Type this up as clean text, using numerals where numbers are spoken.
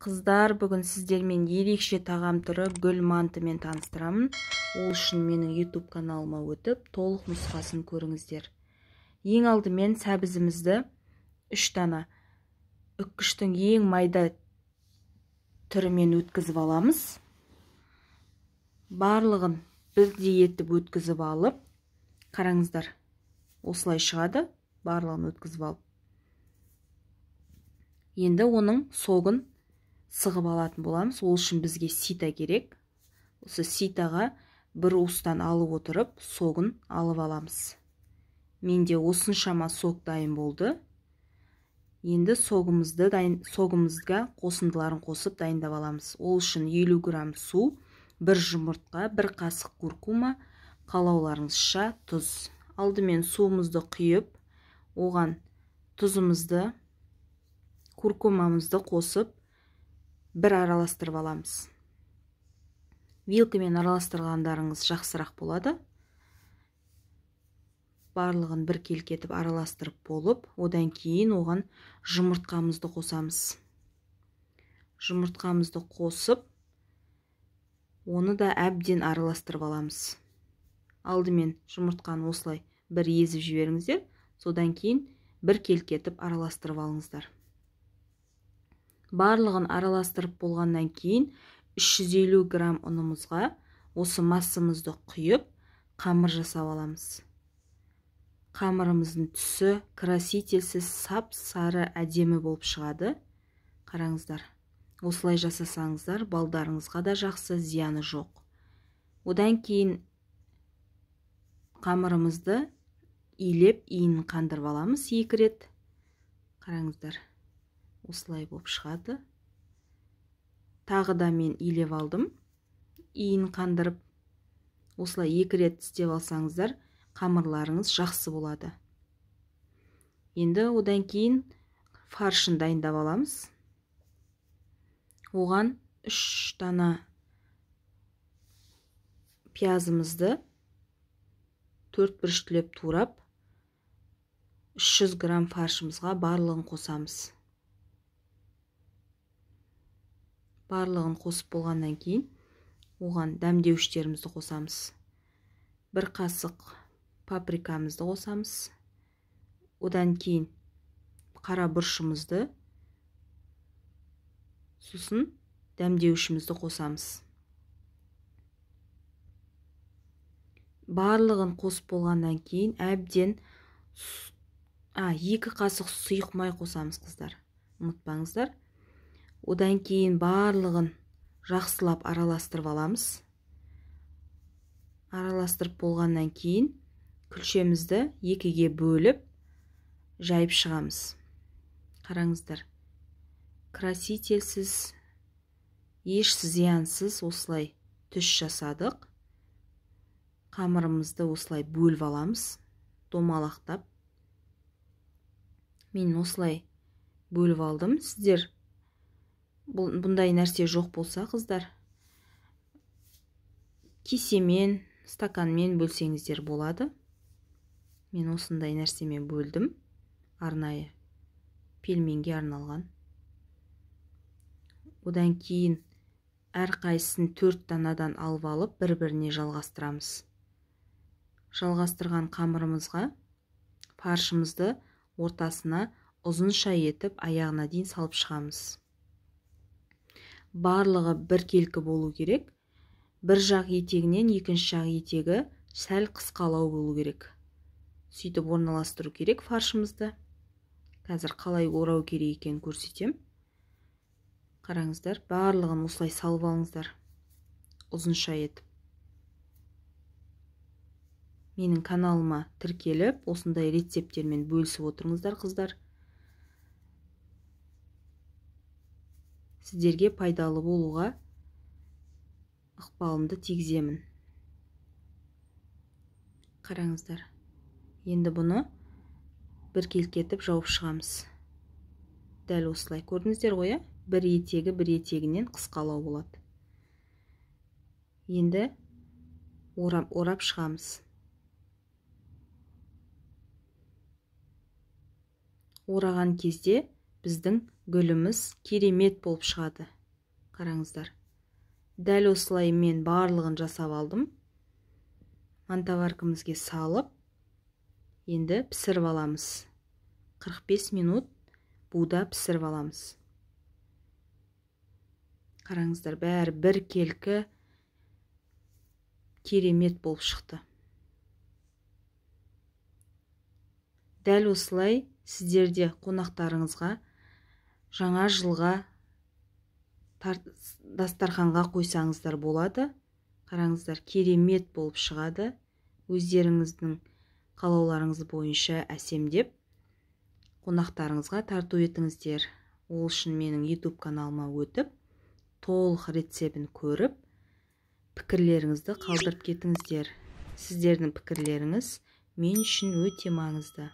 Қыздар, бүгін сіздермен ерекше тағам түрі гүл мантымен таныстырамын. Ол үшін менің YouTube каналыма өтіп, толық нұсқасын көріңіздер. Ең алдымен сәбізімізді 3 дана үккіштің ең майда түрімен өткізіп аламыз. Барлығын бірдей етіп өткізіп алып, қараңыздар, осылай шығады, барлығын өткізіп алып. Енді оның соғын сығып алатын боламыз. Ол үшін бізге сита керек. Осы ситаға бір уыстан алып отырып, соғын алып аламыз. Менде осыншама сок дайын болды. Енді соғымызға қосындыларын қосып дайындап аламыз. Ол үшін 50 грамм су, 1 жұмыртқа, 1 қасық куркума, қалауларыңызша тұз. Алдымен суымызды құйып, оған тұзымызды, куркумамызды қосып, бір араластырып аламыз. Вилкамен араластырғандарыңыз жақсырақ болады. Барлығын бір келкетіп араластырып болып, одан кейін оған жұмыртқамызды қосамыз. Жұмыртқамызды қосып, оны да әбден араластырып аламыз. Алдымен жұмыртқаны осылай бір езіп жіберіңіздер, содан кейін бір келкетіп араластырып алыңыздар. Барлығын араластырып болғаннан кейін 350 грамм ұнымызға осы массамызды құйып, қамыр жасап аламыз. Қамырымыздың түсі красительсіз сап-сары әдемі болып шығады. Қараңыздар, осылай жасасаңыздар, балдарыңызға да жақсы, зияны жоқ. Одан кейін қамырымызды илеп, иінін қандырып аламыз 2 рет. Қараңыздар, осылай болып шығады. Тағы да мен илеп алдым. Иін қандырып, осылай 2 рет істеп алсаңыздар, қамырларыңыз жақсы болады. Енді одан кейін фаршын дайындап аламыз. Оған 3 дана пиязымызды 4 бүріштілеп турап, 300 грамм фаршымызға барлығын қосамыз. Барлығын қосып болғаннан кейін, оған дәмдеуіштерімізді қосамыз. 1 қасық паприкамызды қосамыз. Одан кейін қара бұршымызды, сосын дәмдеуішімізді қосамыз. Барлығын қосып болғаннан кейін әбден 2 қасық сұйық май қосамыз, қыздар. Ұмытпаңыздар. Одан кейін барлығын жақсылап араластырып аламыз. Араластырып болғаннан кейін күлшемізді 2-ге бөліп жайып шығамыз. Қараңыздар, красительсіз, еш зиянсыз осылай түс жасадық. Қамырымызды осылай бөліп аламыз, домалақтап. Мен осылай бөліп алдым. Сіздер бұндай нәрсе жоқ болса, қыздар, кесемен, стаканмен бөлсеңіздер болады. Мен осындай нәрсемен бөлдім. Арнайы пельменге арналған. Одан кейін әрқайсысын 4 данадан алып алып, бір-біріне жалғастырамыз. Жалғастырған қамырымызға фаршымызды ортасына ұзынша етіп, аяғына дейін салып шығамыз. Барлығы бір келкі болу керек. Бір жақ етегінен екінші жақ етегі сәл қысқалау болу керек. Сөйтіп орналастыру керек фаршымызды. Қазір қалай орау керек екенін көрсетем. Қараңыздар, барлығын осылай салып алыңыздар, ұзынша етіп. Менің каналыма тіркеліп, осындай рецепттермен бөлісіп отырыңыздар, қыздар. Сіздерге пайдалы болуға ықпалымды тигіземін. Қараңыздар, енді бұны бір келкетіп жауып шығамыз. Дәл осылай көрдіңіздер ғой, бір етегі бір етегінен қысқалау болады. Енді орап шығамыз. Ораған кезде біздің гүліміз керемет болып шығады. Қараңыздар. Дәл осылай мен барлығын жасап алдым. Мантаваркамызге салып, енді пісіріп аламыз. 45 минут буда пісіріп аламыз. Қараңыздар, бәрі бір келкі керемет болып шықты. Дәл осылай сіздерде қонақтарыңызға жаңа жылға дастарханға қойсаңыздар болады. Қараңыздар, керемет болып шығады. Өздеріңіздің қалауларыңыз бойынша әсемдеп қонақтарыңызға тарту етіңіздер. Ол үшін менің YouTube каналыма өтіп, толық рецебін көріп, пікірлеріңізді қалдырып кетіңіздер. Сіздердің пікірлеріңіз мен үшін өте маңызды.